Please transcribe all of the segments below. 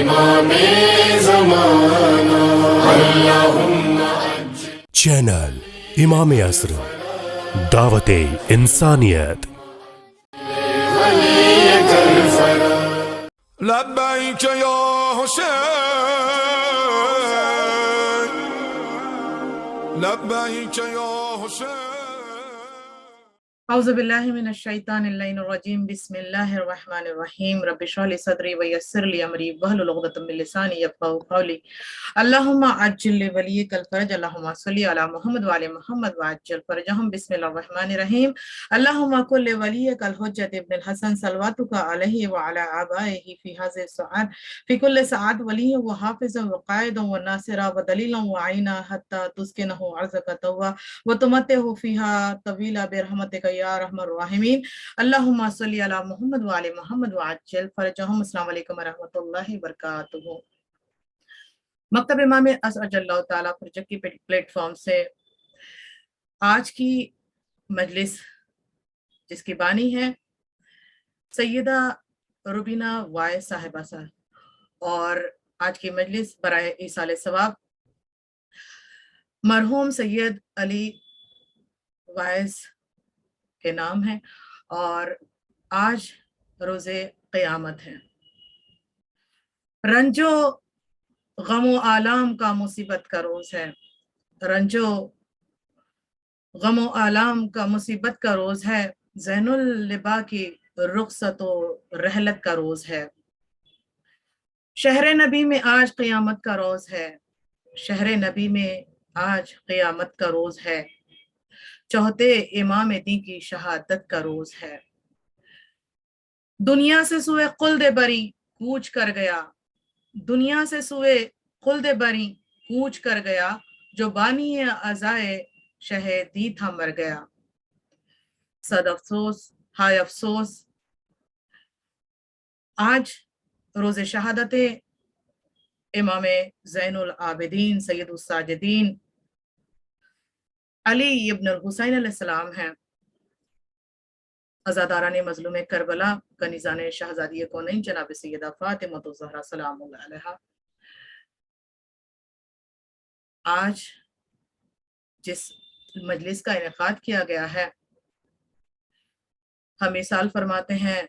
امام زمانہ اللہم چینل امام عصر، دعوت انسانیت۔ لبیک یا حسین، لبیک یا حسین۔ اعوذ باللہ من الشیطان اللعین الرجیم، بسم اللہ الرحمن الرحیم۔ رب اشرح لی صدری ویسر لی امری واحلل عقدۃ من لسانی یفقہوا قولی۔ اللہم عجل لولیک الفرج، اللہم صلی علی محمد وعلی محمد وعجل فرجہم۔ بسم اللہ الرحمن الرحیم۔ اللہم کن لولیک الحجۃ ابن الحسن صلواتک علیہ وعلی آبائہ فی ہذہ الساعۃ فی کل ساعۃ ولیہ وحافظا وقائدا وناصرا ودلیلا وعینا حتی تسکنہ ارضک طوعا وتمتعہ فیہا طویلا برحمتک یا رحم الراحمین۔ اللہم صلی علی محمد وعلی محمد وعجل فرجہم۔ السلام علیکم ورحمۃ اللہ وبرکاتہ۔ مکتب امام عصر اجل اللہ تعالیٰ پروجیکٹ کی پلیٹ فارم سے آج کی مجلس، جس کی بانی ہے سیدہ روبینہ وائز صاحبہ صاحب، اور آج کی مجلس برائے ایصال ثواب مرحوم سید علی وائز کے نام ہے، اور آج روز قیامت ہے۔ رنج و غم و آلام کا مصیبت کا روز ہے، رنج و غم و آلام کا مصیبت کا روز ہے، زین اللبا کی رخصت و رحلت کا روز ہے۔ شہر نبی میں آج قیامت کا روز ہے، شہر نبی میں آج قیامت کا روز ہے، چوہتے امام دین کی شہادت کا روز ہے۔ دنیا سے سوئے خلد بری کوچ کر گیا، دنیا سے سوئے خلد بری کوچ کر گیا، جو بانی عزائے شہیدی تھا مر گیا۔ صد افسوس ہائے افسوس، آج روز شہادت امام زین العابدین سید الساجدین علی ابن الحسین علیہ السلام ہیں، عزاداران مظلوم کربلا کنیزان شہزادی کونین جناب سیدہ فاطمہ الزہرا سلام اللہ علیہا۔ آج جس مجلس کا انعقاد کیا گیا ہے، ہم مثال فرماتے ہیں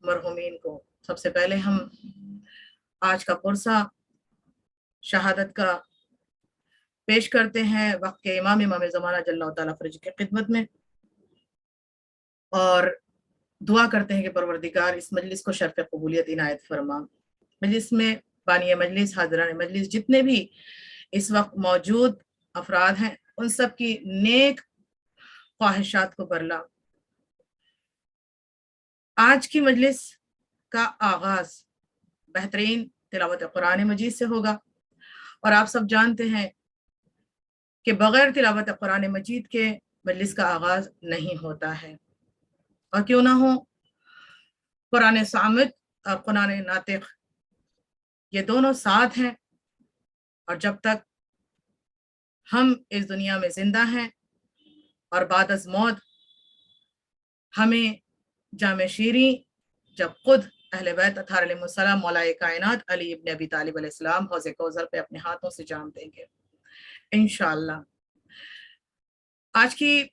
مرحومین کو۔ سب سے پہلے ہم آج کا پرسہ شہادت کا پیش کرتے ہیں وقت کے امام زمانہ جل اللہ تعالیٰ فرج کی خدمت میں، اور دعا کرتے ہیں کہ پروردگار اس مجلس کو شرف قبولیت عنایت فرما۔ مجلس میں بانی مجلس، حاضران مجلس، جتنے بھی اس وقت موجود افراد ہیں، ان سب کی نیک خواہشات کو برلا۔ آج کی مجلس کا آغاز بہترین تلاوت قرآن مجید سے ہوگا، اور آپ سب جانتے ہیں کہ بغیر تلاوت قرآن مجید کے مجلس کا آغاز نہیں ہوتا ہے، اور کیوں نہ ہو، قرآن صامت اور قرآن ناطق یہ دونوں ساتھ ہیں، اور جب تک ہم اس دنیا میں زندہ ہیں اور بعد از موت ہمیں جامع شیریں جب خود اہل بیت اطہار علیہ السلام مولائے کائنات علی ابن ابی طالب علیہ السلام حوض کوثر پہ اپنے ہاتھوں سے جام دیں گے انشاءاللہ۔ آج کی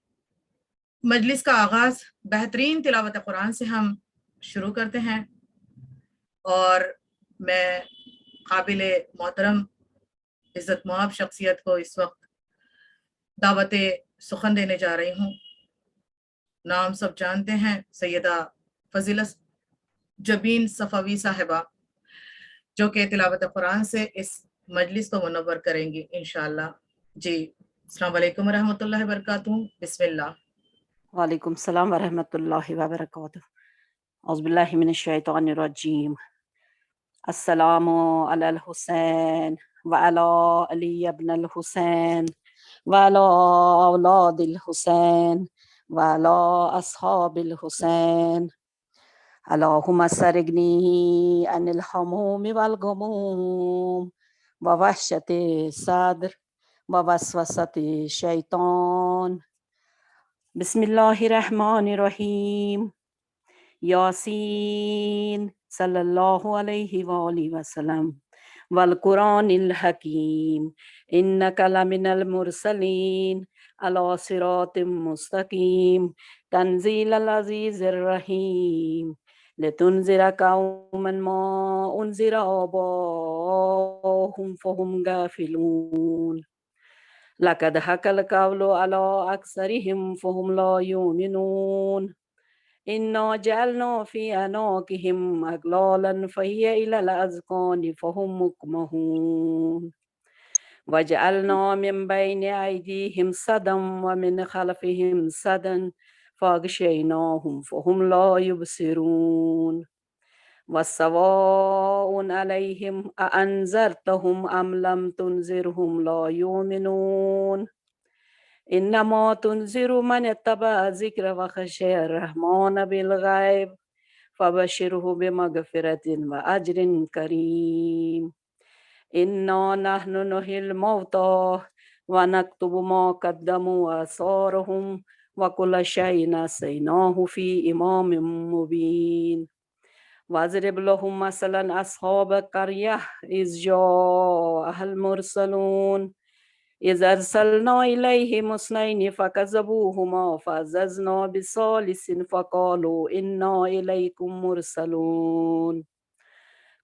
مجلس کا آغاز بہترین تلاوت قرآن سے ہم شروع کرتے ہیں، اور میں قابل محترم عزت مآب شخصیت کو اس وقت دعوت سخن دینے جا رہی ہوں۔ نام سب جانتے ہیں، سیدہ فضیلت جبین صفوی صاحبہ، جو کہ تلاوت قرآن سے اس مجلس کو منور کریں گی انشاءاللہ۔ جی، السلام علیکم ورحمۃ اللہ وبرکاتہ، بسم اللہ۔ وعلیکم السلام ورحمۃ اللہ وبرکاتہ۔ اعوذ باللہ من الشیطان الرجیم۔ السلام علی الحسین وعلی علی ابن الحسین وعلی اولاد الحسین وعلی اصحاب الحسین۔ اللہم سرگنی عن الحموم والغموم ووحشت صدر ووسوسۃ شیطان۔ بسم اللہ الرحمن الرحیم۔ یاسین صلی الله علیه و آله و سلم والقرآن الحکیم انک لمن المرسلین علی صراط مستقیم تنزیل العزیز الرحیم لتنذر قوما ما انذر آباؤهم فهم غافلون لقد حق القول على أكثرهم فهم لا يؤمنون إنا جعلنا في أعناقهم أغلالا فهي إلى الأذقان فهم مقمحون وجعلنا من بين أيديهم سدا ومن خلفهم سدا فأغشيناهم فهم لا يبصرون والسواء عليهم أأنذرتهم أم لم تنذرهم لا يؤمنون إنما تنذر من اتبع الذكر وخشي الرحمن بالغيب فبشره بمغفرة وأجر كريم إنا نحن نحيي الموتى ونكتب ما قدموا وآثارهم وكل شيء نسيناه في إمام مبين واضرب لهم مثلا أصحاب القرية إذ جاءها المرسلون إذ أرسلنا إليهم اثنين فكذبوهما فعززنا بثالث فقالوا إنا إليكم مرسلون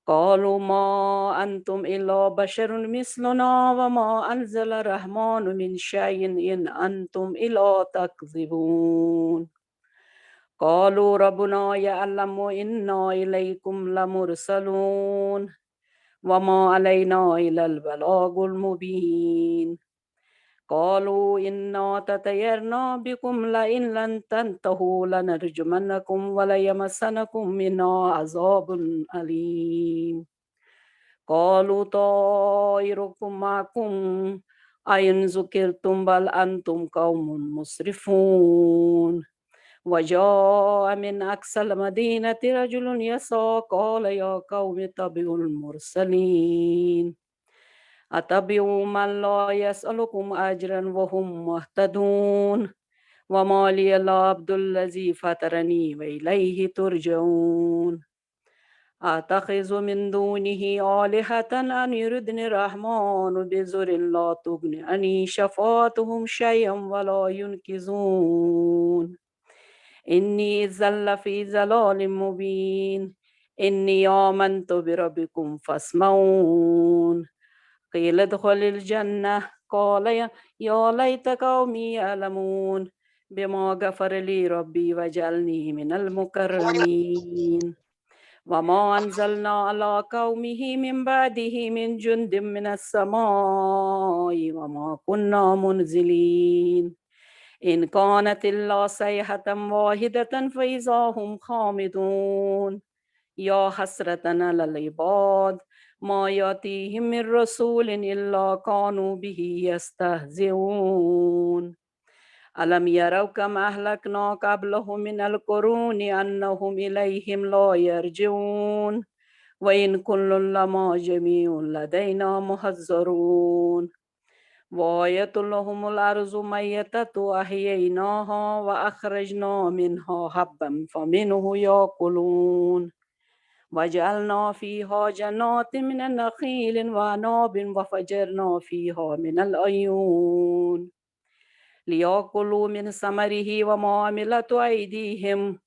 قالوا ما أنتم إلا بشر مثلنا وما أنزل الرحمن من شيء إن أنتم إلا تكذبون قالوا ربنا يعلم إنا إليكم لمرسلون وما علينا إلا البلاغ المبين قالوا إنا تطيرنا بكم لئن لم تنتهوا لنرجمنكم وليمسنكم منا عذاب أليم قالوا طائركم معكم أئن ذكرتم بل أنتم قوم مسرفون وجاء من أقصى المدينة رجل يسعى قال يا قوم اتبعوا المرسلين أتبعوا من لا يسألكم أجرا وهم مهتدون وما لي لا عبد الذي فطرني وإليه ترجعون أتخذ من دونه آلهة أن يردني الرحمن بضر لا تغن عني شفاعتهم شيئا ولا ينقذون إني إذا في ضلال مبين إني آمنت بربكم فاسمعون قيل ادخل الجنة قال يا ليت قومي يعلمون بما غفر لي ربي وجعلني من المكرمين وما أنزلنا على قومه من بعده من جند من السماء وما كنا منزلين إن كانت إلا صيحة واحدة فإذا هم خامدون يا حسرة على العباد ما يأتيهم من رسول إلا كانوا به يستهزئون ألم يروا كم أهلكنا قبلهم من القرون أنهم إليهم لا يرجعون وإن كل لما جميع لدينا محذرون وآية لهم الأرض ميتة أحييناها وأخرجنا منها حبا فمنه يأكلون وجعلنا فيها جنات من النخيل وعناب وفجرنا فيها من العيون ليأكلوا من ثمره وما عملت أيديهم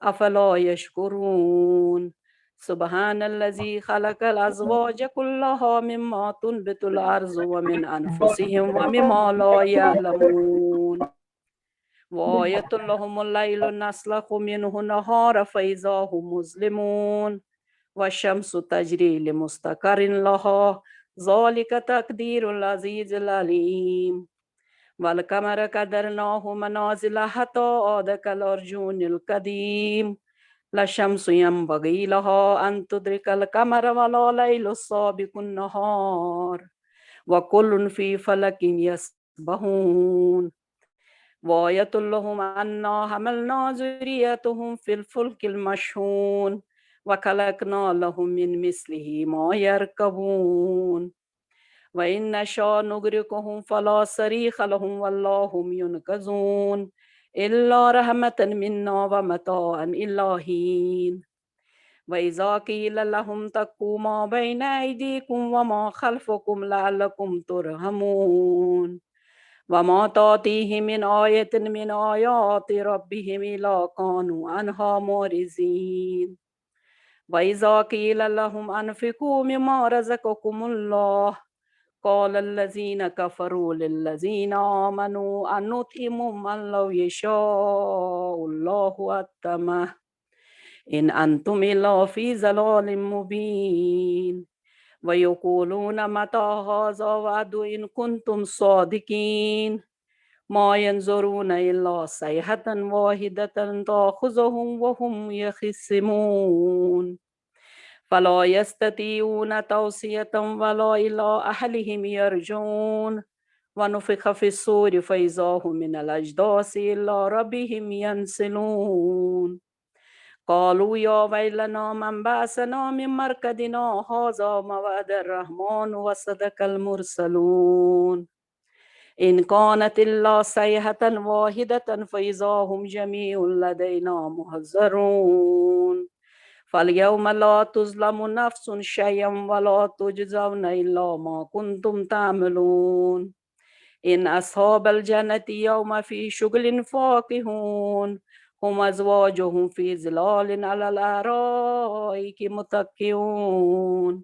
أفلا يشكرون سبحان الذي خلق الأزواج كلها مما تنبت الأرض ومن أنفسهم ومما لا يعلمون وآية لهم الليل نسلخ منه نهارا فإذا هم مظلمون والشمس تجري لمستقر لها ذلك تقدير العزيز العليم والقمر قدرناه منازل حتى عاد كالعرجون القديم لا الشمس ينبغي لها أن تدرك القمر ولا الليل سابق النهار وكل في فلك يسبحون وآية لهم أنا حملنا ذريتهم في الفلك المشحون وخلقنا لهم من مثله ما يركبون وإن نشاء نغرقهم فلا صريخ لهم ولا هم ينقذون إلا رحمة منا ومتاعا إلى حين وإذا قيل لهم اتقوا ما بين أيديكم وما خلفكم لعلكم ترحمون وما تأتيه من آية من آيات ربهم إلا كانوا عنها معرضين وإذا قيل لهم أنفقوا مما رزقكم الله قال الذين كفروا للذين آمنوا أن نطعم من لو يشاء الله أطعمه إن أنتم إلا في ضلال مبين ويقولون متى هذا وعد إن كنتم صادقين ما ينظرون إلا صيحة واحدة تأخذهم وهم يخصمون فلا يستطيعون توصية ولا إلى أهلهم يرجعون ونفخ في الصور فإذا هم من الأجداث إلى ربهم ينسلون قالوا يا ويلنا من بعثنا من مرقدنا هذا ما وعد الرحمن وصدق المرسلون إن كانت إلا صيحة واحدة فإذا هم جميع لدينا محضرون فاليوم لا تظلم نفس شيئا ولا تجزون إلا ما كنتم تعملون إن أصحاب الجنة يوم في شغل فاكهون هم أزواجهم في ظلال على الأرائك متكئون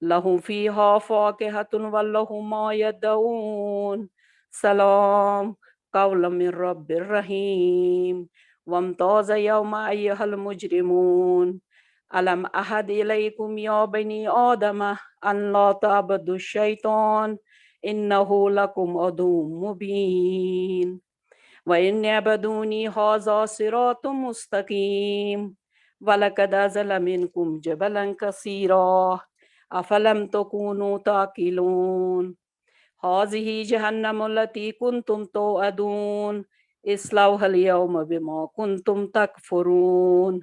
لهم فيها فاكهة ولهم ما يدعون سلام قولا من رب رحيم وامتاز يوم أيها المجرمون ألم أحد إليكم يا بني آدم أن لا تعبدوا الشيطان إنه لكم عدو مبين وإن يعبدوني هذا صراط مستقيم ولقد أزل منكم جبلا كثيرا أفلم تكونوا تعقلون هذه جهنم التي كنتم توعدون اصلوها اليوم بما كنتم تكفرون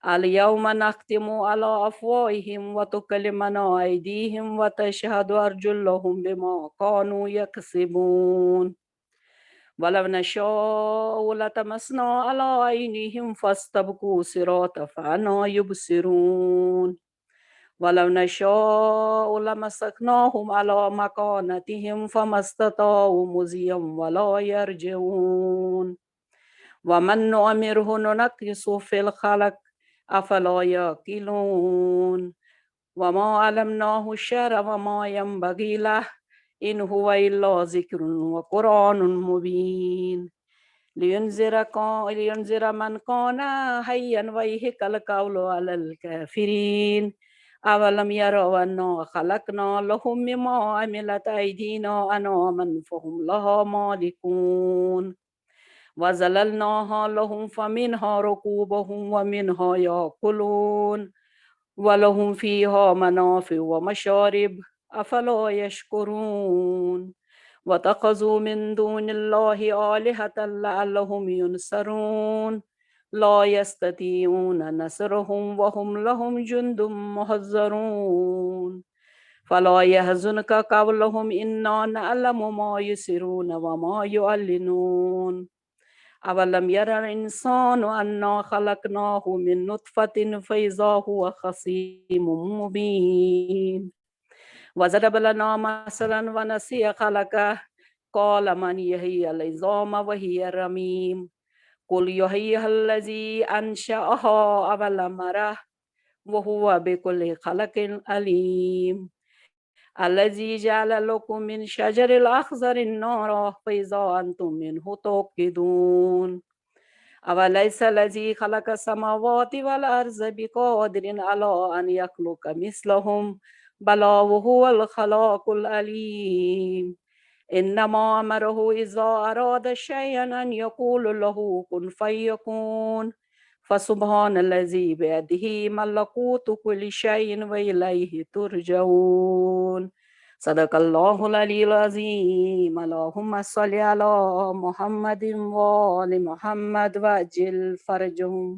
اليوم نختم على أفواههم وتكلمنا أيديهم وتشهد أرجلهم بما كانوا يكسبون ولو نشاء لتمسنا على عينهم فاستبقوا الصراط فأنا يبصرون ولو نشاء لمسكناهم على مكانتهم فما استطاعوا مضيا ولا يرجعون ومن نؤمره ننكس في الخلق أفلا يعقلون وما علمناه الشعر وما ينبغي له إن هو إلا ذكر وقرآن مبين لينذر من كان حيا ويحق القول على الكافرين أولم يروا أنا خلقنا لهم مما عملت أيدينا أنعاما فهم لها مالكون وظللناها لهم فمنها ركوبهم ومنها يأكلون ولهم فيها منافع ومشارب أفلا يشكرون واتخذوا من دون الله آلهة لعلهم ينصرون لا يستطيعون نصرهم وهم لهم جند محضرون فلا يحزنك قولهم إنا نعلم ما يسرون وما يعلنون أولم ير الإنسان أنا خلقناه من نطفة فإذا هو خصيم مبين وضرب لنا مثلا ونسي خلقه قال من يحيي العظام وهي رميم قل يحييها الذي أنشأها أول مرة وهو بكل خلق عليم الذي جعل لكم من شجر الأخضر النار فإذا أنتم منه توقدون أوليس الذي خلق السماوات والأرض بقادر على أن يخلق مثلهم بلى وهو الخلاق العليم إنما أمره إذا أراد شيئا أن يقول له كن فيكون فسبحان الذي بيده ملكوت كل شيء وإليه ترجعون صدق الله العلي العظيم اللهم صل على محمد وآل محمد وأجل فرجهم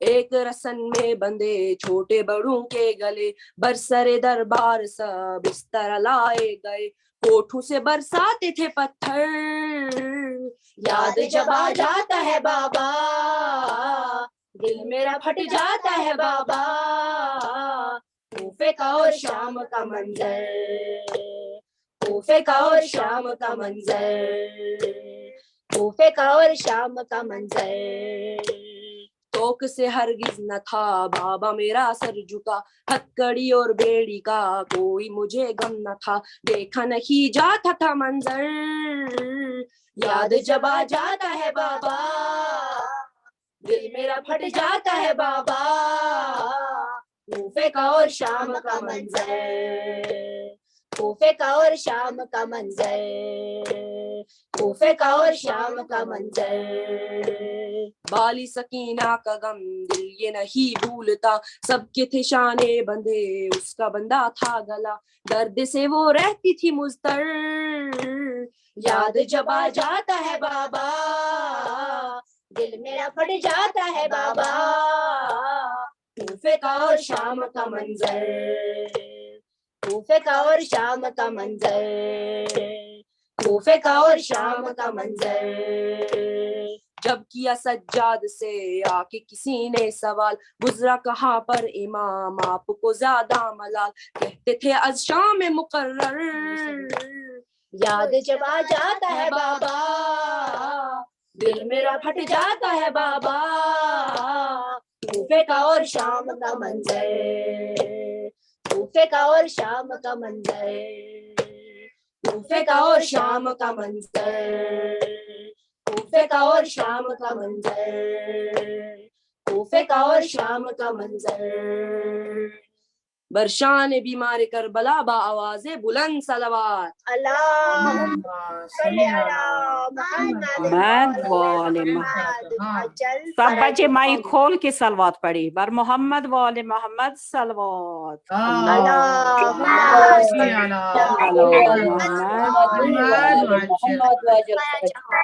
ایک رسن میں بندے چھوٹے بڑوں کے گلے، برسرے دربار سب اس طرح لائے گئے، کوٹھوں سے برساتے تھے پتھر، یاد جب آ جاتا ہے بابا دل میرا پھٹ جاتا ہے بابا، کوفے کا اور شام کا منظر، کوفے کا اور شام کا منظر، کوفے کا اور شام کا منظر، توک سے ہرگز نہ تھا بابا میرا سر جھکا، ہتکڑی اور بیڑی کا کوئی مجھے غم نہ تھا، دیکھا نہیں جاتا تھا منظر، یاد جب آ جاتا ہے بابا دل میرا پھٹ جاتا ہے بابا، کوفے کا اور شام کا منظر، کوفے کا اور شام کا منظر، کوفے کا اور شام کا منظر، بالی سکینہ کا غم دل یہ نہیں بھولتا، سب کے تھے شانے بندے اس کا بندہ تھا گلا، درد سے وہ رہتی تھی مضطر، یاد جب آ جاتا ہے بابا دل میرا پھٹ جاتا ہے بابا، کوفے کا اور شام کا منظر، کوفے کا اور شام کا منظر، کوفے کا اور شام کا منظر، جب کیا سجاد سے آ کے کسی نے سوال، گزرا کہاں پر امام آپ کو زیادہ ملال، کہتے تھے از شام مقرر، یاد جب آ جاتا ہے بابا دل میرا پھٹ جاتا ہے بابا، کوفے کا اور شام کا منظر، کوفے کا اور شام کا منظر، کوفے کا اور شام کا منظر، کوفے کا اور شام کا منظر، کوفے کا اور شام کا منظر، برشان بیمار کربلا با آواز بلند صلوات، اللہم صلی محمد وآل محمد، سب بچے مائک کھول کے صلوات پڑھی، بر محمد وآل محمد صلوات،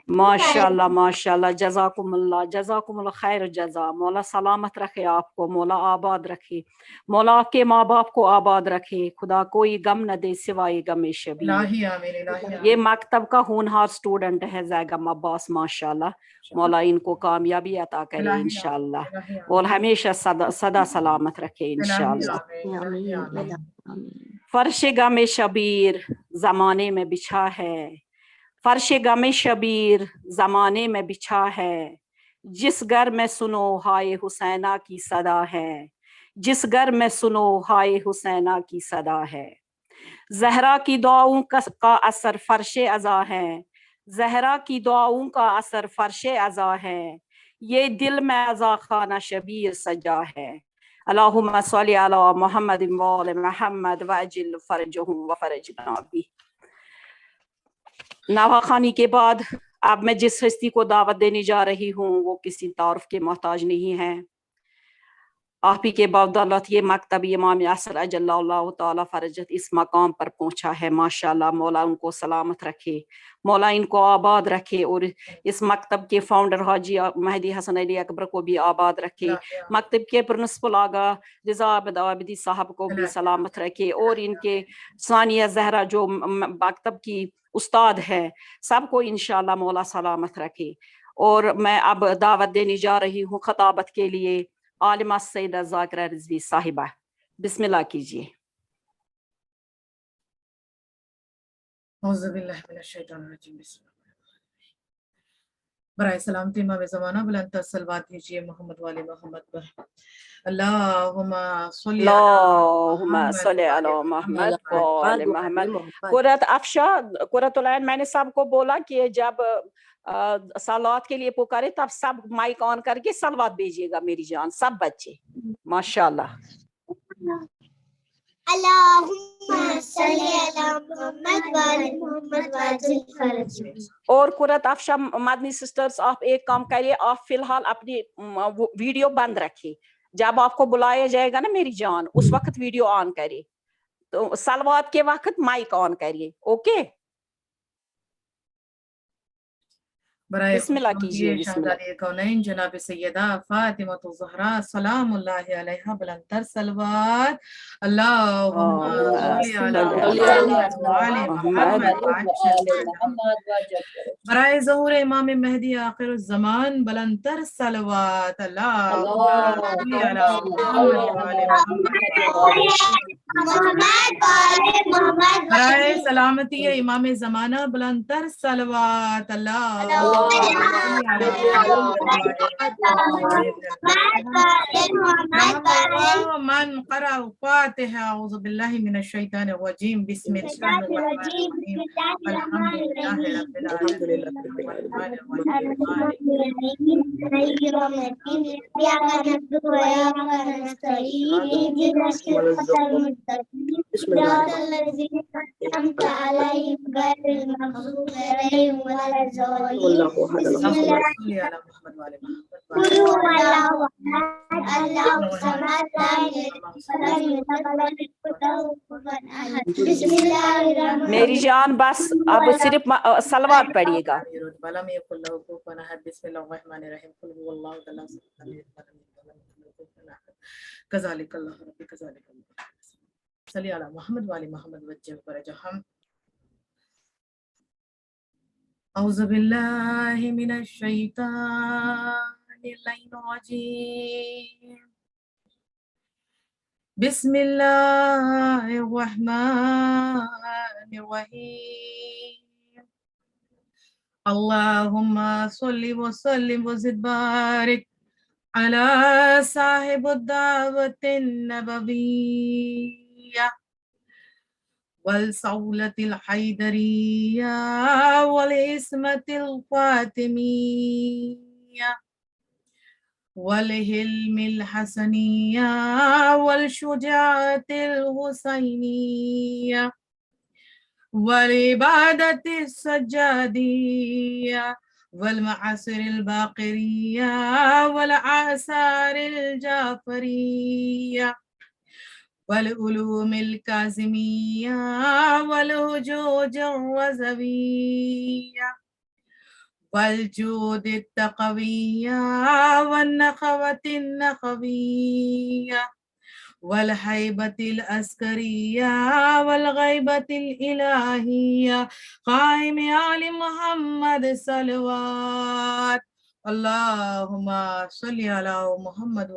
ماشاء اللہ ماشاء اللہ، جزاکم اللہ خیر جزا، مولا سلامت رکھے آپ کو، مولا آباد رکھے، مولا آپ کے ماں باپ کو آباد رکھے، خدا کوئی غم نہ دے سوائے غم شبیر۔ یہ مکتب کا ہونہار اسٹوڈنٹ ہے زیگم عباس، ماشاء اللہ، مولا ان کو کامیابی عطا کرے انشاءاللہ، اور ہمیشہ صدا سلامت رکھے انشاءاللہ۔ فرش غم شبیر زمانے میں بچھا ہے، فرش غم شبیر زمانے میں بچھا ہے، جس گھر میں سنو ہائے حسینہ کی صدا ہے، جس گھر میں سنو ہائے حسینہ کی صدا ہے، زہرا کی دعاؤں کا اثر فرش عزا ہے، زہرا کی دعاؤں کا اثر فرش عزا ہے، یہ دل میں عزا خانہ شبیر سجا ہے، اللہم صلی علی محمد وآل محمد وعجل فرجہم وفرجنا بھی۔ نواخوانی کے بعد اب میں جس ہستی کو دعوت دینے جا رہی ہوں وہ کسی تعارف کے محتاج نہیں ہے، آپ ہی کے بدولت یہ مکتب امام عصر اجل اللہ تعالیٰ فرجت اس مقام پر پہنچا ہے، ماشاءاللہ، مولا ان کو سلامت رکھے، مولا ان کو آباد رکھے، اور اس مکتب کے فاؤنڈر حاجی مہدی حسن علی اکبر کو بھی آباد رکھے، مکتب کے پرنسپل آغا رضا عابد عابدی صاحب کو بھی سلامت رکھے، اور ان کے ثانیہ زہرا جو مکتب کی استاد ہے سب کو انشاءاللہ مولا سلامت رکھے۔ اور میں اب دعوت دینے جا رہی ہوں خطابت کے لیے عالمہ سیدہ ذاکرہ رضوی صاحبہ، بسم اللہ کیجیے۔ اعوذ باللہ من الشیطان الرجیم، بسم اللہ۔ برائے سلامتی امام زمانہ بلند صلوات کیجیے محمد والے محمد پر۔ اللہم صلی علی محمد وآل محمد۔ قرۃ افشا، قرۃ العین، میں نے سب کو بولا کہ جب صلوات کے لیے پکارے تب سب مائک آن کر کے صلوات بھیجیے گا میری جان، سب بچے ماشاءاللہ۔ اللہم صلی علی محمد وآل محمد وعجل فرجہم۔ اور قرۃ افشا مدنی سسٹرز، آپ ایک کام کریے، آپ فی الحال اپنی ویڈیو بند رکھیے، جب آپ کو بلایا جائے گا نا میری جان اس وقت ویڈیو آن کرے، تو صلوات کے وقت مائک آن کریے، اوکے؟ برائے بسم اللہ کیجئے، بسم اللہ۔ شہزادی کونین جناب سیدہ فاطمہ الزہرا سلام اللہ علیہا بلندر صلوات اللہم صلی علی محمد وعلی محمد برائے ظہور امام مہدی آخر الزمان بلندر صلوات اللہم صلی علی محمد وعلی محمد برائے سلامتی امام زمانہ بلندر صلوات من قرأ فاتحة أعوذ بالله من الشيطان الرجيم بسم الله الرحمن الرحيم الحمد لله رب العالمين الرحمن الرحيم مالك يوم الدين إياك نعبد وإياك نستعين اهدنا الصراط المستقيم صراط الذين أنعمت عليهم غير المغضوب عليهم ولا الضالين بسم الله صل على محمد وعلى محمد قل هو الله أحد الله الصمد لم يلد ولم يكن له كفوا أحد بسم الله الرحمن میری جان بس اب صرف صلوات پڑھیے گا۔ ولم يكن له كفوا أحد بسم الله الرحمن الرحيم قل هو الله أحد الله الصمد لم يلد ولم يكن له كفوا أحد كذلك الله ربي كذلك الله صلی علی محمد وعلی محمد وجہ برجہم اعوذ باللہ من الشیطان الرجیم بسم اللہ الرحمن الرحیم اللہم صلی وسلم وزد بارک على صاحب الدعوة النبوية والصولة الحيدرية والعصمة الفاطمية والهلم الحسنية والشجاعة الحسينية والعبادة السجادية والمعاصر الباقرية والآثار الجعفرية والعلوم الكاظمية والوجوج الرضوية والجود التقوية والنخوة النخوية والهيبة العسكرية والغيبة الإلهية قائم آل محمد صلوات اللهم صل على محمد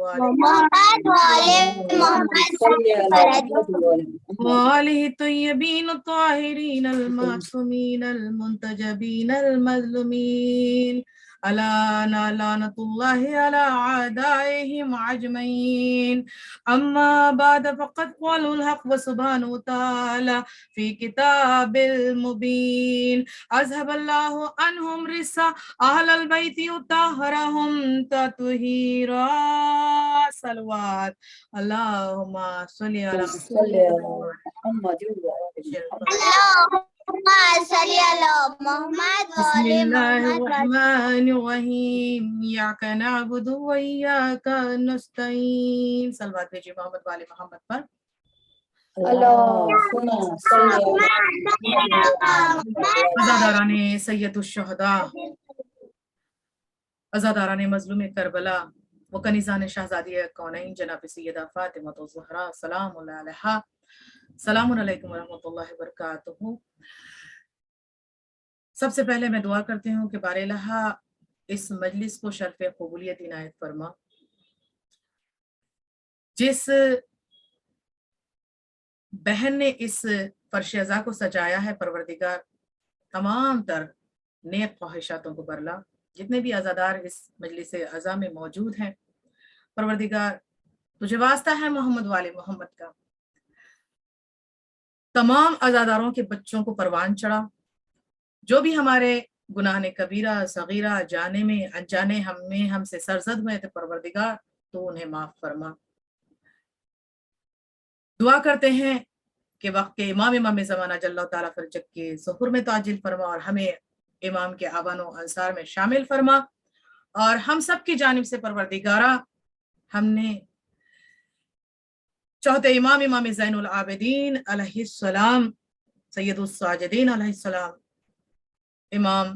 وآله الطيبين الطاهرين المعصومين المنتجبين المظلومين ألا لعنة الله على أعدائهم أجمعين أما بعد فقد قال الحق سبحانه وتعالى في كتاب المبين أذهب الله عنهم رجس أهل البيت يطهرهم تطهيرا صلوات اللهم صل على محمد بسم الله الرحمن الرحيم إياك نعبد وإياك نستعين صلوات بھیجیے محمد والے محمد پر عزاداران سید الشہداء عزاداران مظلوم کربلا و کنیزان شہزادی کونین جناب سیدہ فاطمہ الزہرا سلام اللہ علیہا السلام علیکم ورحمۃ اللہ وبرکاتہ۔ سب سے پہلے میں دعا کرتی ہوں کہ بار الہا اس مجلس کو شرف قبولیت عنایت فرما، جس بہن نے اس فرش ازا کو سجایا ہے پروردگار تمام تر نیک خواہشاتوں کو برلا، جتنے بھی عزادار اس مجلس ازا میں موجود ہیں پروردگار تجھے واسطہ ہے محمد والے محمد کا، تمام عزاداروں کے بچوں کو پروان چڑھا، جو بھی ہمارے گناہ کبیرہ صغیرہ جانے میں انجانے ہم سے سرزد ہوئے تھے پروردگار تو انہیں معاف فرما۔ دعا کرتے ہیں کہ وقت کے امام زمانہ جل اللہ تعالیٰ فرجک کے ظہور میں تعجل فرما اور ہمیں امام کے آبان و انصار میں شامل فرما، اور ہم سب کی جانب سے پروردگارہ ہم نے چوتھے امام زین العابدین علیہ السلام سید الساجدین علیہ السلام امام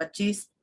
25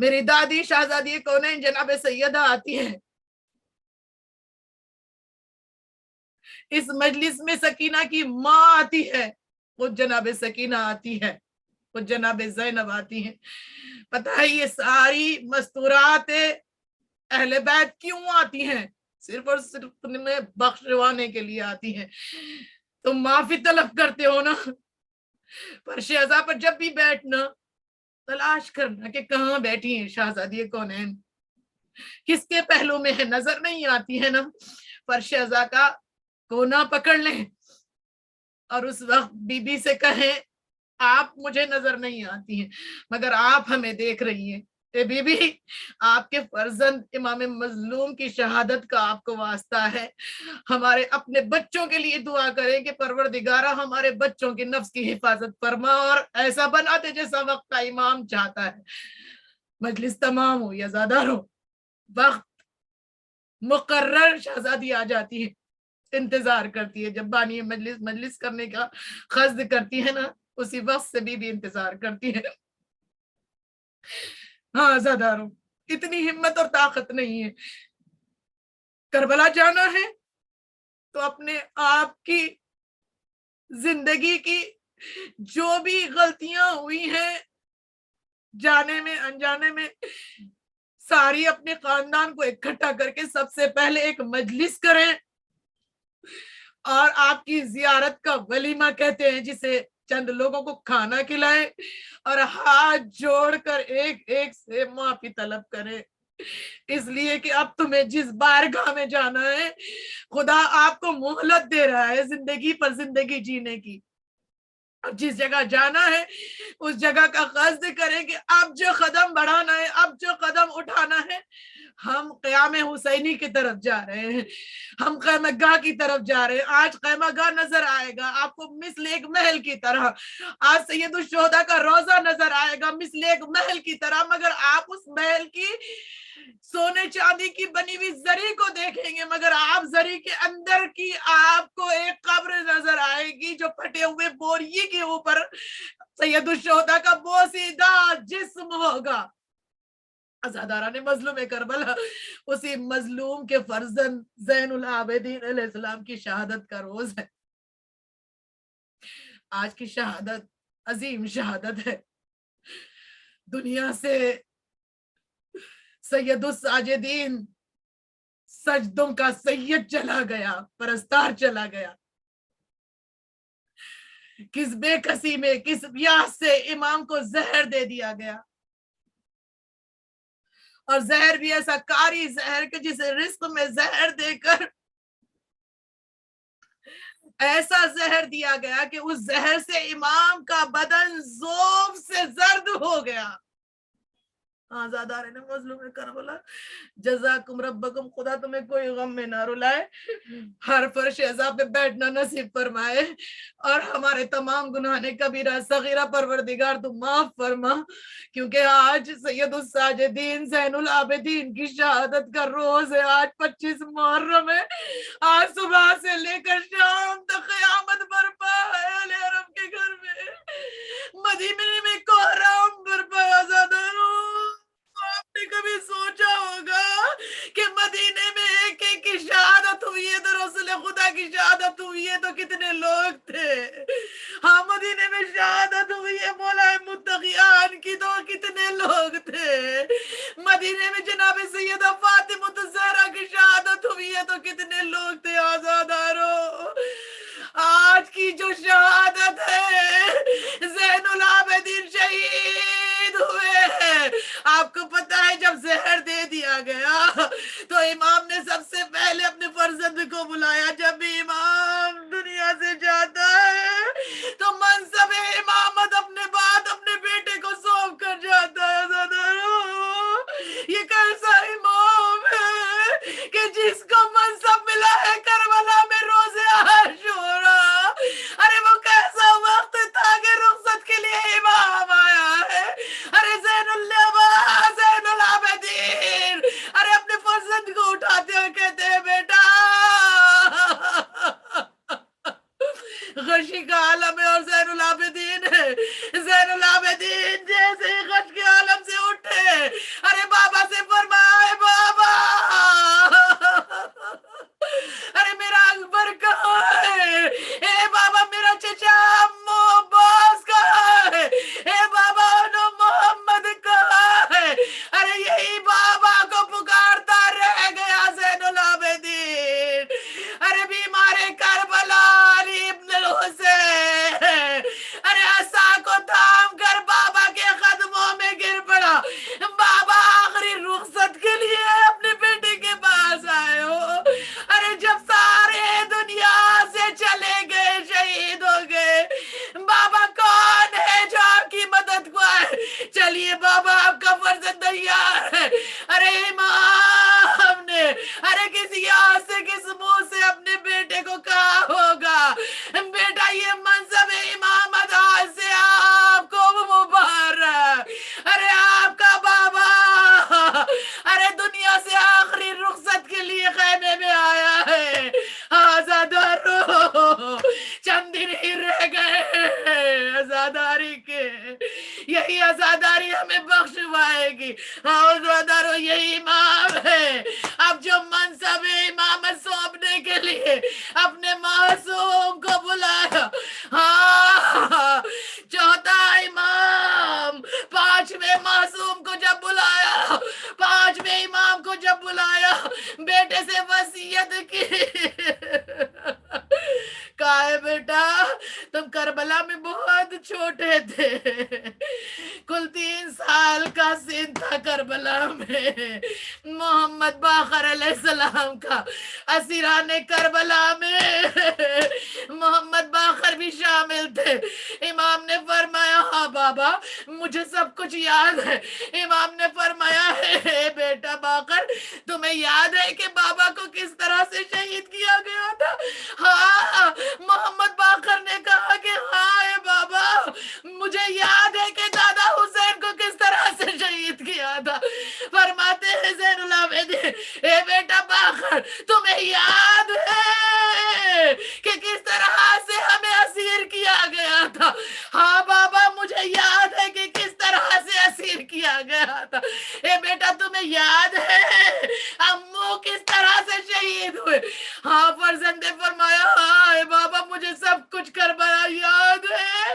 میری دادی شہزادی کونین جناب سیدہ آتی ہیں. اس مجلس میں سکینہ کی ماں آتی ہے, خود جناب سکینہ آتی ہے, خود جناب زینب آتی ہیں. پتہ ہے یہ ساری مستورات اہل بیت کیوں آتی ہیں؟ صرف اور صرف تمہیں بخشوانے کے لیے آتی ہیں. تم معافی طلب کرتے ہو نا, فرش عزا پر جب بھی بیٹھنا تلاش کرنا کہ کہاں بیٹھی ہیں شہزادی کونین, کس کے پہلو میں ہے, نظر نہیں آتی ہے نا. فرش عزا کا کونا پکڑ لیں اور اس وقت بی بی سے کہیں آپ مجھے نظر نہیں آتی ہیں مگر آپ ہمیں دیکھ رہی ہیں. اے بی بی, آپ کے فرزند امام مظلوم کی شہادت کا آپ کو واسطہ ہے, ہمارے اپنے بچوں کے لیے دعا کریں کہ پروردگارہ ہمارے بچوں کی نفس کی حفاظت فرما اور ایسا بنا دے جیسا وقت کا امام چاہتا ہے. مجلس تمام ہو یا زیادہ ہو, وقت مقرر شہزادی آ جاتی ہے, انتظار کرتی ہے. جب بانی مجلس کرنے کا قصد کرتی ہے نا, اسی وقت سے بھی انتظار کرتی ہے. ہاں زاداروں, اتنی ہمت اور طاقت نہیں ہے. کربلا جانا ہے تو اپنے آپ کی زندگی کی جو بھی غلطیاں ہوئی ہیں جانے میں انجانے میں, ساری اپنے خاندان کو اکٹھا کر کے سب سے پہلے ایک مجلس کریں اور آپ کی زیارت کا ولیمہ کہتے ہیں جسے, چند لوگوں کو کھانا کھلائے اور ہاتھ جوڑ کر ایک ایک سے معافی طلب کرے, اس لیے کہ اب تمہیں جس بارگاہ میں جانا ہے خدا آپ کو مہلت دے رہا ہے زندگی پر زندگی جینے کی. اب جس جگہ جانا ہے اس جگہ کا قصد کریں کہ اب جو قدم بڑھانا ہے, اب جو قدم اٹھانا ہے, ہم قیام حسینی کی طرف جا رہے ہیں, ہم خیمہ گاہ کی طرف جا رہے ہیں. آج خیمہ گاہ نظر آئے گا آپ کو مثل ایک محل کی طرح, آج سید الشہداء کا روضہ نظر آئے گا مثل ایک محل کی طرح, مگر آپ اس محل کی سونے چاندی کی بنی ہوئی زری کو دیکھیں گے مگر آپ زری کے اندر کی آپ کو ایک قبر نظر آئے گی جو پھٹے ہوئے بوریے کے اوپر سید الشہداء کا بوسیدہ جسم ہوگا. عزاداران مظلوم کربلا, اسی مظلوم کے فرزند زین العابدین علیہ السلام کی شہادت کا روز ہے. آج کی شہادت عظیم شہادت ہے. دنیا سے سید الساجدین, سجدوں کا سید چلا گیا, پرستار چلا گیا. کس بے کسی میں, کس پیاس سے امام کو زہر دے دیا گیا, اور زہر بھی ایسا کاری زہر کہ جسے رزق میں زہر دے کر ایسا زہر دیا گیا کہ اس زہر سے امام کا بدن ذوب سے زرد ہو گیا. آزادارین مظلوم کربلا, جزاکم ربکم, خدا تمہیں کوئی غم میں نہ رلائے, ہر فرش عزا پہ بیٹھنا نصیب فرمائے اور ہمارے تمام گناہ کبیرہ صغیرہ پروردگار تو معاف فرما, کیونکہ آج سید الساجدین زین العابدین کی شہادت کا روز ہے. آج 25 محرم ہے, آج صبح سے لے کر شام تک قیامت برپا ہے اہل حرم کے گھر میں, مدینے میں کوہرام برپا ہے. آزاداروں, آپ نے کبھی سوچا ہوگا کہ مدینے میں ایک ایک کی شہادت ہوئی ہے تو رسول خدا کی شہادت ہوئی ہے تو کتنے لوگ تھے؟ ہاں مدینے میں شہادت ہوئی ہے مولا متقیان کی تو کتنے لوگ تھے؟ مدینے میں جناب سیدہ فاطمہ الزہرا کی شہادت ہوئی ہے تو کتنے لوگ تھے؟ آزاداروں, آج کی جو شہادت ہے زین العابدین شہید ہوئے ہیں. آپ کو پتا ہے جب زہر دے دیا گیا تو امام نے سب سے پہلے اپنے فرزند کو بلایا. جب بھی امام دنیا سے جاتا ہے تو منصب امامت اپنے بعد اپنے بیٹے کو سونپ کر جاتا ہے. یہ کیسا امام ہے کہ جس کو منصب ملا ہے کربلا میں روزے عاشورا؟ ارے وہ کیسا وقت تھا کہ رخصت کے لیے امام آیا ہے. ارے زین العابدین, ارے اپنے فرزند کو اٹھاتے ہوئے کہتے ہیں بیٹا لیے بابا آپ کا فرزند تیار ہے. ارے امام نے ارے کسی آس سے کس منہ سے اپنے بیٹے کو کہا ہوگا بیٹا یہ منصب امامت آج سے آپ کو مبارک. ارے آپ کا بابا ارے دنیا سے آخری رخصت کے لیے خیمے میں آیا ہے. آزادارو چند دن ہی رہ گئے آزاداری کے. یہی آزاداری ہمیں بخشوائے گی. آزادارو یہی امام ہے. اب جو منصب امامت سونپنے کے لیے اپنے معصوم کو بلایا. ہاں چوتھا امام پانچویں معصوم کو جب بلایا پانچویں امام کو جب بلایا بیٹے سے وصیت کی. کہا ہے بیٹا تم کربلا میں بہت چھوٹے تھے. کل 3 سال کا سن تھا کربلا میں. محمد باقر علیہ السلام کا اسیران کربلا میں محمد باقر بھی شامل تھے. امام نے فرمایا ہاں بابا مجھے سب کچھ یاد ہے. امام نے فرمایا ہے بیٹا باقر تمہیں یاد ہے کہ بابا کو کس طرح سے شہید کیا گیا تھا؟ ہاں محمد باقر نے کہا کہ ہاں اے بابا مجھے یاد ہے کہ دادا حسین کو کس طرح سے شہید کیا تھا. فرماتے ہیں زین العابدین اے بیٹا باقر تمہیں یاد ہے کہ کس طرح سے ہمیں اسیر کیا گیا تھا؟ ہاں بابا مجھے یاد ہے کہ کس طرح سے اسیر کیا گیا تھا. اے بیٹا تمہیں یاد ہے امو کس طرح سے شہید ہوئے؟ ہاں فرزند نے فرمایا ہاں اے بابا مجھے سب کچھ کربلا یاد ہے.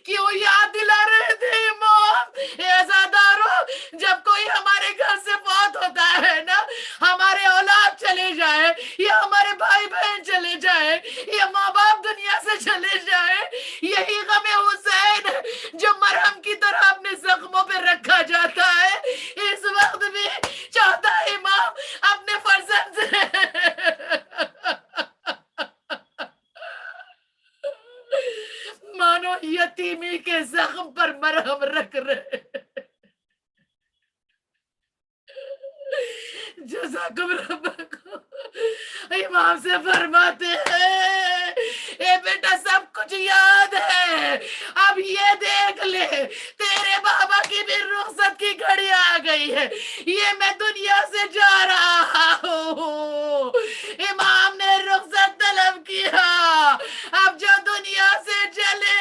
کیوں یاد دلا رہے تھے امام؟ اے عزادارو جب کوئی ہمارے گھر سے فوت ہوتا ہے نا ہمارے اولاد چلے جائے یا ہمارے بھائی بہن چلے جائے یا ماں باپ دنیا سے چلے جائے یہی غم حسین جو مرہم کی طرح اپنے زخموں پہ رکھا جاتا ہے. اس وقت بھی چوتھا امام اپنے فرزند سے مانو یتیمی کے زخم پر مرہم رکھ رہے. جزاکم ربکم. امام سے فرماتے ہیں اے بیٹا سب کچھ یاد ہے. اب یہ دیکھ لے تیرے بابا کی بھی رخصت کی گھڑی آ گئی ہے. یہ میں دنیا سے جا رہا ہوں. امام نے رخصت طلب کیا. اب جو دنیا سے چلے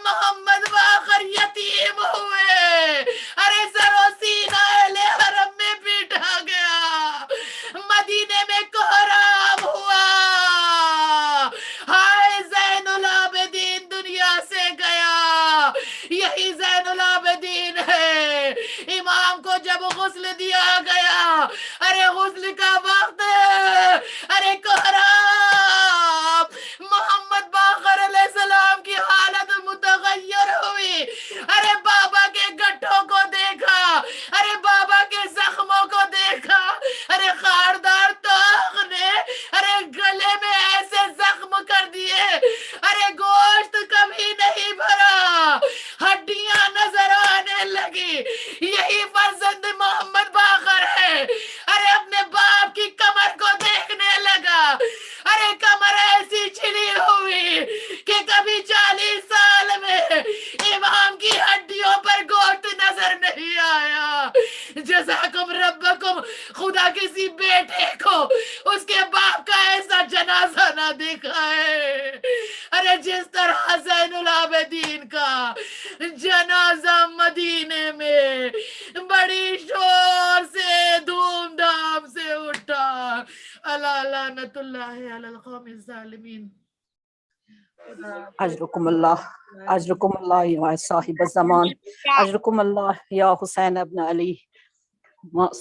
محمد باقر یتیم ہوئے. ارے سرو سینہ اہل حرم میں پیٹا گیا. مدینے میں کوہرام ہوا. ہائے زین العابدین دنیا سے گیا. یہی زین العابدین ہے. امام کو جب غسل دیا گیا ارے غسل کا وقت ارے کوہرام محمد باقر علیہ السلام کی حالت متغیر ہوئی. ارے بابا کے گٹھوں کو دیکھا ارے بابا کے زخموں کو دیکھا. ارے خاردار طاق نے ارے گلے میں ایسے زخم کر دیے ارے گوشت کبھی نہیں بھرا ہڈیاں نظر آنے لگی. یہی فرزند محمد باقر ہے. ارے اپنے باپ کی کمر کو دیکھنے لگا. ارے کمر ایسی چھلی ہوئی کہ کبھی 40 سال میں امام کی ہڈیوں پر گوشت نظر نہیں آیا. جزاکم ربکم. خدا کسی بیٹے کو اس کے باپ کا ایسا جنازہ نہ دکھائے. ارے جس طرح زین العابدین کا جنازہ مدینے میں بڑی شور سے دھوم دھام سے اٹھا. اللہ لعنت اللہ علی القوم الظالمین. اجرکم اللہ یا صاحب الزمان. اجرکم اللہ یا حسین ابن علی.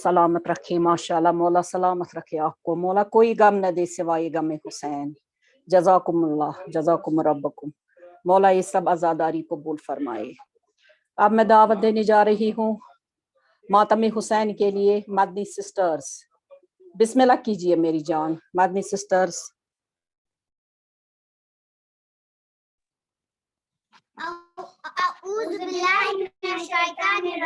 سلامت رکھے ماشاءاللہ. مولا سلامت رکھے آپ کو. مولا کوئی غم نہ دے سوائے غم حسین. جزاکم اللہ جزاکم ربکم. مولا یہ سب عزاداری قبول فرمائے. اب میں دعوت دینے جا رہی ہوں ماتم حسین کے لیے مدنی سسٹرز. بسم اللہ کیجئے میری جان. مدنی سسٹرز. أعوذ بالله من الشيطان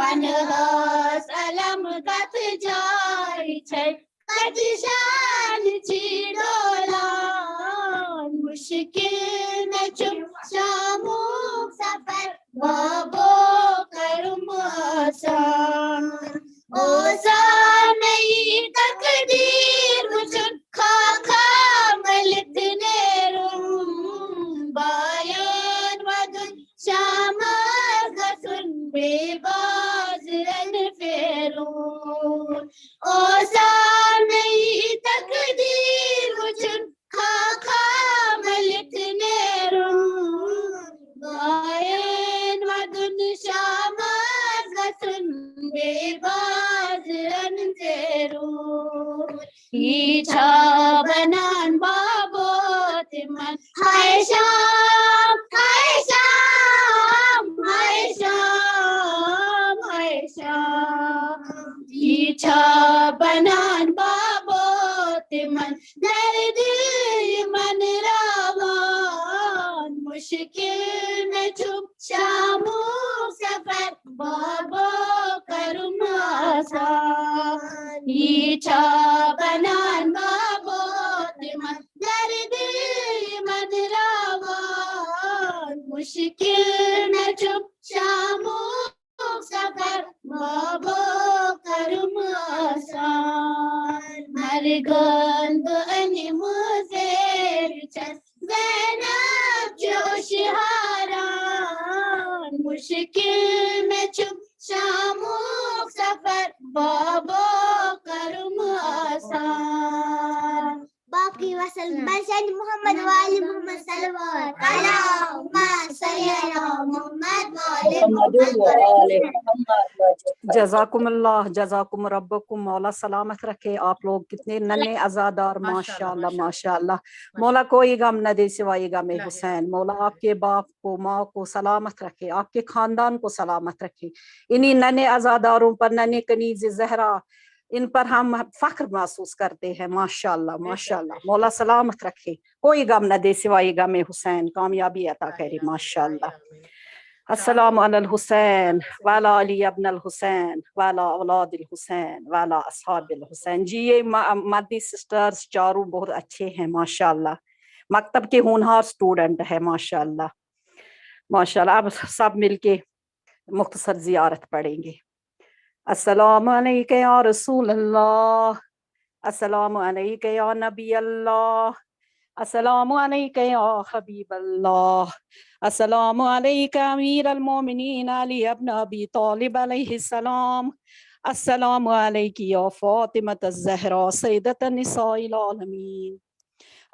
Vanhas alam gat jari chai Katishan chidolan Mushkil na chup shamuk safar Babo karum asan Osan nahi takdir mujhun Khakha malik nerum Bayan wadun shamar gasun Bebaz ran ferun Osan nahi takdir mujhun Khakha malik nerum Bayan wadun shamar gasun Bebaz ran ferun Icha banan babot man Hai Sham, Hai Sham, Hai Sham, Hai Sham Icha banan babot man Dard man rawan Mushkil mein chup shamu safar Babo karum asan Icha banan babot man Dard man rawan Mushkil mein chup shamu safar Babo karum asan Margand ani muzer chas Zainab josh haran Mushkil mein chup shamu safar Babo karum asan باقي وسلم بلسان محمد وآل محمد صلوات اللهم صل على محمد وآل محمد جزاکم اللہ جزاکم ربکم مولا سلامت رکھے آپ لوگ کتنے ننے عزادار ماشاء اللہ ماشاء اللہ مولا کوئی غم نہ دے سوائے غم حسین مولا آپ کے باپ کو ماں کو سلامت رکھے آپ کے خاندان کو سلامت رکھے انہی ننے عزاداروں پر ننے کنیز زہرا ان پر ہم فخر محسوس کرتے ہیں ماشاءاللہ ماشاءاللہ مولا سلامت رکھے کوئی غم نہ دے سوائے غم حسین کامیابی عطا کرے ماشاءاللہ السلام علی الحسین وعلی علی ابن الحسین وعلی اولاد الحسین وعلی اصحاب الحسین جی یہ مدنی سسٹرز چاروں بہت اچھے ہیں ماشاءاللہ مکتب کے ہونہار اسٹوڈنٹ ہے ماشاءاللہ ماشاءاللہ اب سب مل کے مختصر زیارت پڑھیں گے السلام علیکم یا رسول اللہ السلام علیکم یا نبی اللہ السلام علیکم یا حبیب اللہ السلام علیکم امیر المومنین علی ابن ابی طالب علیہ السلام السلام علیکم یا فاطمۃ الزہرا سیدۃ النساء العالمین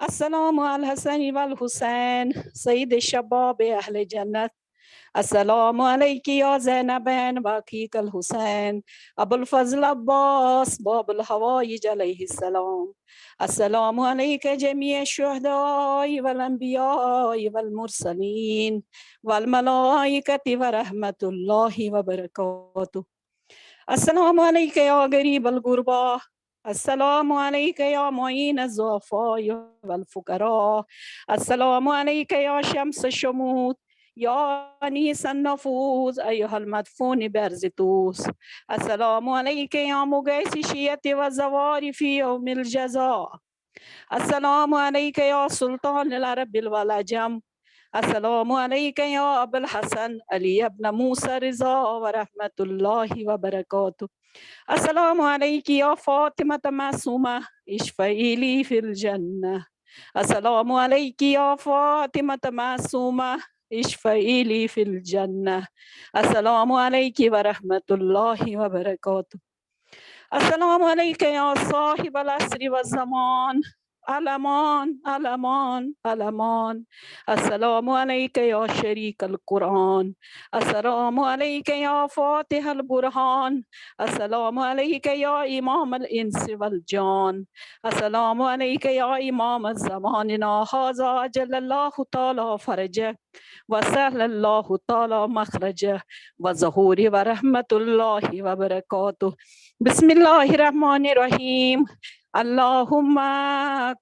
السلام علی الحسن والحسین سید شباب اہل جنت السلام علیکی یا زینبین باقیق الحسین ابو الفضل عباس باب الحوائج علیہ السلام السلام علیک جمیع الشہداء والانبیاء والمرسلین والملائکۃ ورحمۃ اللہ وبرکاتہ السلام علیک یا غریب الغربا السلام علیک یا معین الضعفاء والفقراء السلام علیک یا شمس الشموت یا انیس النفوس ایها المدفون برز توس السلام علیک یا مغیث شیعت و زوار فی یوم الجزاء السلام علیک یا سلطان العرب والعجم السلام علیک یا ابو الحسن علی ابن موسیٰ رضا ورحمۃ اللہ وبرکاتہ السلام علیک یا فاطمۃ معصومہ اشفعی لی فی الجنہ السلام علیک یا فاطمۃ معصومہ اشفعی لی فی الجنہ السلام علیکم ورحمۃ اللہ وبرکاتہ السلام علیکم یا صاحب العصر والزمان الامان الامان الامان السلام علیکم یا شریک القرآن السلام علیکم یا فاتح البرہان السلام علیکم یا امام الانس والجان السلام علیکم یا امام زماننا ھذا اجل اللہ تعالی فرجہ وسهل اللہ تعالی مخرجہ وظہور ورحمۃ اللہ وبرکاتہ بسم اللہ الرحمن الرحیم اللهم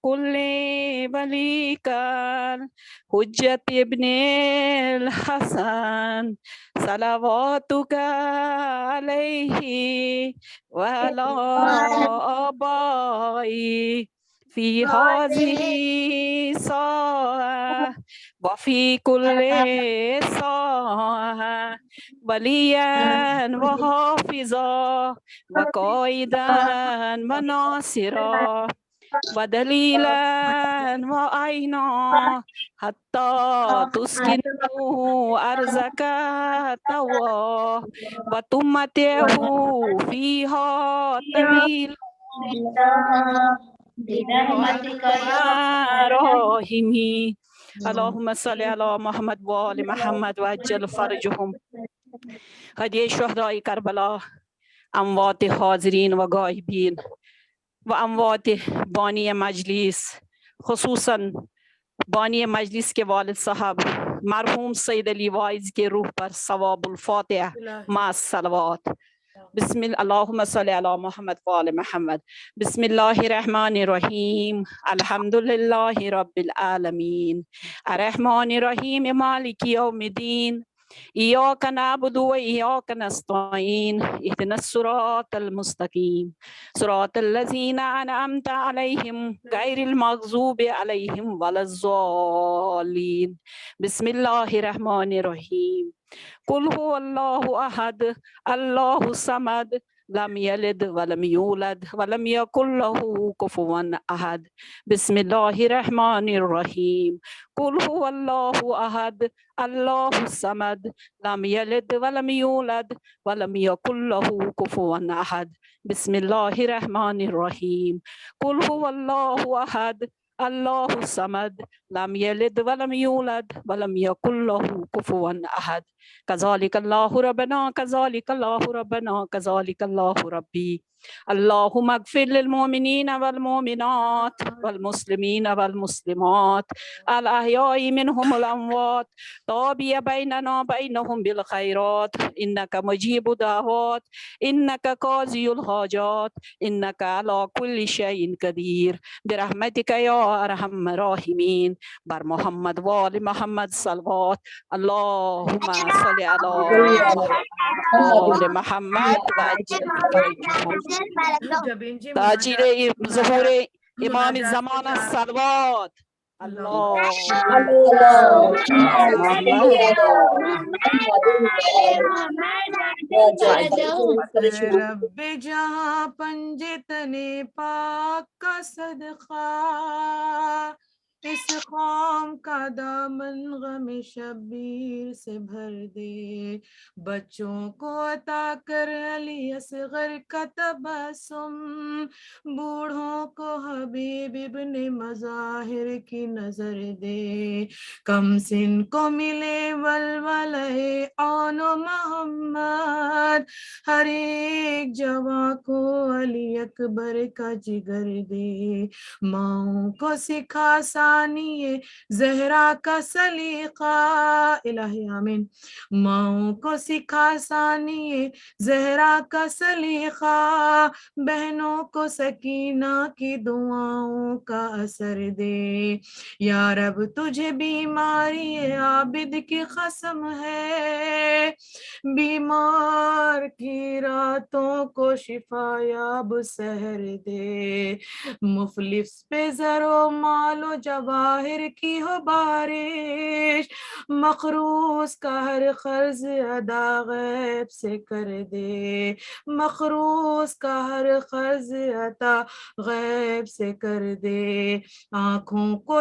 كل وليك حجة ابن الحسن صلواتك عليه وعلى آبائه في هذه الساعة وفي كل ساعة وليا وحافظا وقائدا وناصرا ودليلا وعينا حتى تسكنوا أرزك توا وتمتعه فيها طويلا برحمتك يا راحمين. اللهم صل على محمد وآل محمد وعجل فرجهم. هدیه شهداء کربلا، اموات حاضرین و غائبین و اموات بانی مجلس، خصوصاً بانی مجلس کے والد صاحب مرحوم سید علی وائز کے روح پر ثواب الفاتحہ مع الصلوات. بسم اللہ اللہم صلی علی محمد وآل محمد. بسم اللہ الرحمن الرحیم. الحمد للہ رب العالمین الرحمن الرحیم مالک یوم الدین إياك نعبد وإياك نستعين اهدنا الصراط المستقيم صراط الذين أنعمت عليهم غير المغضوب عليهم ولا الضالين. بسم الله الرحمن الرحيم. قل هو الله أحد الله الصمد لم يلد ولم يولد ولم يكن له كفوا أحد. بسم الله الرحمن الرحيم. قل هو الله أحد الله الصمد لم يلد ولم يولد ولم يكن له كفوا أحد. بسم الله الرحمن الرحيم. قل هو الله أحد الله الصمد لم يلد ولم يولد ولم يكن له كفوا أحد. كذلك الله ربنا كذلك الله ربنا كذلك الله ربي. اللهم اغفر للمؤمنين والمؤمنات والمسلمين والمسلمات الأحياء منهم والأموات طابي بيننا بينهم بالخيرات إنك مجيب دعوات إنك قاضي الحاجات إنك على كل شيء قدير. برحمتك يا أرحم الراحمين. بر محمد وآل محمد صلوات. اللهم صل على وآل محمد وعجل فرجهم. تاجر ظهور امام زمانہ صلوات. رب جہاں پنجے تنے پاک کا صدقہ اس قوم کا دامن غم شبیر سے بھر دے. بچوں کو عطا کر علی اصغر کا تبسم بوڑھوں کو حبیب ابن مظاہر کی نظر دے. کم سن کو ملے ولولے آن و محمد ہر ایک جوان کو علی اکبر کا جگر دے. ماؤں کو سکھا ثانی زہرا کا سلیقہ الہی آمین. ماؤں کو سکھا ثانی زہرا کا سلیقہ بہنوں کو سکینہ کی دعاؤں کا اثر دے. یا رب تجھے بیماری عابد کی قسم ہے بیمار کی راتوں کو شفا یاب سحر دے. مفلس پہ زر و مال و جواہر کی ہو بارش مقروض کا ہر قرض ادا غیب سے کر دے. مقروض کا ہر قرض عطا غیب سے کر دے. آنکھوں کو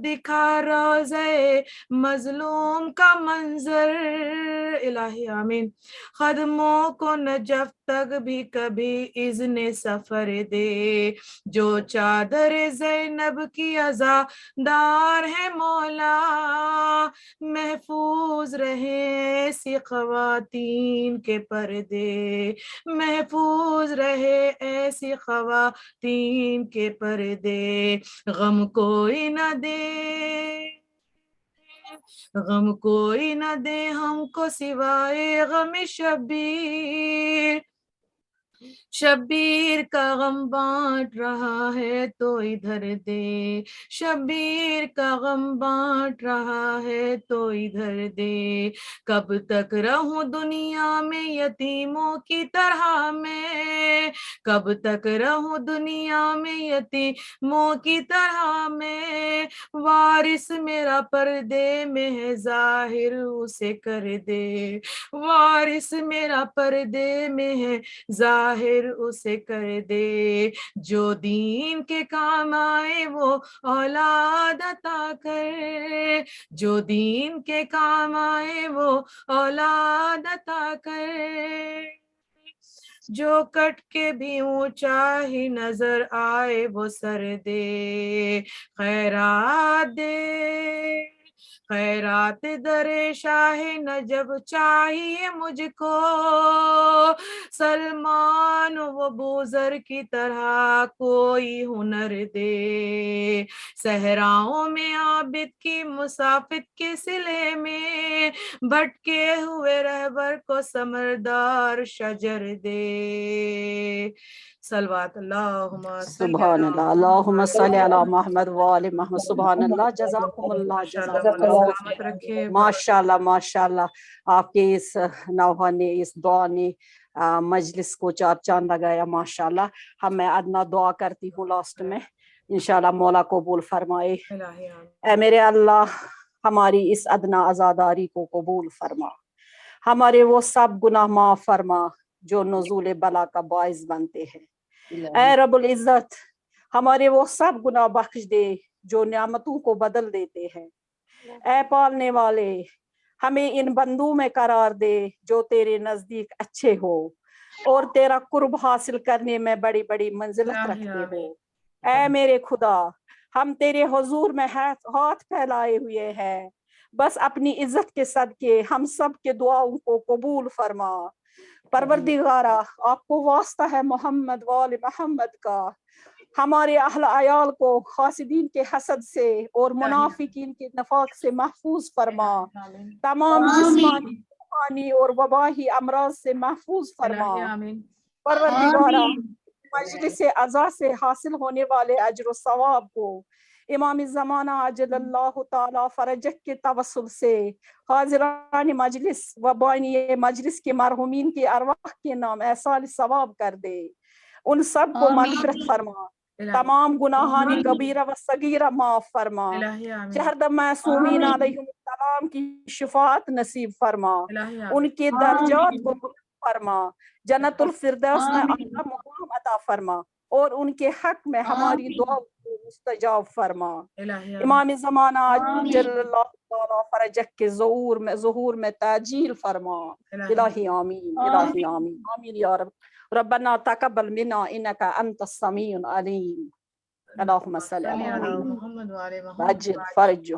دکھا روضے مظلوم کا منظر الہی آمین. قدموں کو نجف تک بھی کبھی اذن سفر دے. جو چادر زینب کی عزادار ہے مولا محفوظ رہے ایسی خواتین کے پردے. محفوظ رہے ایسی خواتین کے پردے. غم کوئی نہ دے غم کوئی نہ دے ہم کو سوائے غم شبیر. شبیر کا غم بانٹ رہا ہے تو ادھر دے، شبیر کا غم بانٹ رہا ہے تو ادھر دے، کب تک رہوں دنیا میں یتیموں کی طرح میں، کب تک رہوں دنیا میں یتیموں کی طرح میں، وارث میرا پردے میں ہے ظاہر اسے کر دے، وارث میرا پردے میں ہے ظاہر اسے کر دے، جو دین کے کام آئے وہ اولاد عطا کر، جو دین کے کام آئے وہ اولاد عطا کر، جو کٹ کے بھی اونچا ہی نظر آئے وہ سر دے، خیرات دے، خیرات در شاہ نجب چاہیے مجھ کو، سلمان و بوذر کی طرح کوئی ہنر دے، صحراؤں میں عابد کی مسافت کے صلے میں، بھٹکے ہوئے رہبر کو ثمردار شجر دے، صلوات اللہم سبحان اللہ، اللہم صلی علی محمد وآل محمد. سبحان اللہ، جزاکم اللہ، جزاکم اللہ. سلامت رکھے. ماشاء اللہ ماشاء اللہ، آپ کے اس نوحہ نے، اس دعا نے مجلس کو چار چاند لگایا ماشاء اللہ. میں ادنا دعا کرتی ہوں لاسٹ میں، انشاءاللہ مولا قبول فرمائے. اے میرے اللہ، ہماری اس ادنا عزاداری کو قبول فرما، ہمارے وہ سب گناہ معاف فرما جو نزول بلا کا باعث بنتے ہیں. اے رب العزت، ہمارے وہ سب گناہ بخش دے جو نعمتوں کو بدل دیتے ہیں. اے پالنے والے، ہمیں ان بندوں میں قرار دے جو تیرے نزدیک اچھے ہو اور تیرا قرب حاصل کرنے میں بڑی بڑی منزلت رکھتے ہو. اے میرے خدا، ہم تیرے حضور میں ہاتھ پھیلائے ہوئے ہیں، بس اپنی عزت کے صدقے ہم سب کے دعاؤں کو قبول فرما. پروردگارہ، آپ کو واسطہ ہے محمد وآل محمد کا، ہمارے اہل عیال کو حاسدین کے حسد سے اور منافقین کے نفاق سے محفوظ فرما، تمام جسمانی روحانی اور وبائی امراض سے محفوظ فرما. پروردگارہ، مجلس عزا سے حاصل ہونے والے اجر و ثواب کو امام زمانہ عجل اللہ تعالی فرجک کے توسل سے حاضران مجلس و بانی مجلس کے مرحومین کے ارواح کے نام احصال ثواب کر دے. ان سب کو مغفرت فرما، تمام گناہانی کبیرہ و صغیرہ معاف فرما. شہداء معصومین علیہم السلام کی شفاعت نصیب فرما، ان کے درجات کو بلند فرما، جنت الفردوس میں اعلیٰ مقام عطا فرما اور ان کے حق میں ہماری دعا کو مستجاب فرما. امام زمانہ عجل اللہ تعالی فرجک کے ظہور میں تاجیل فرما. الہی آمین، الہی آمین، آمین یا رب. ربنا تقبل منا انک انت السمیع العلیم. اللہم صلی علی محمد. عجل فرج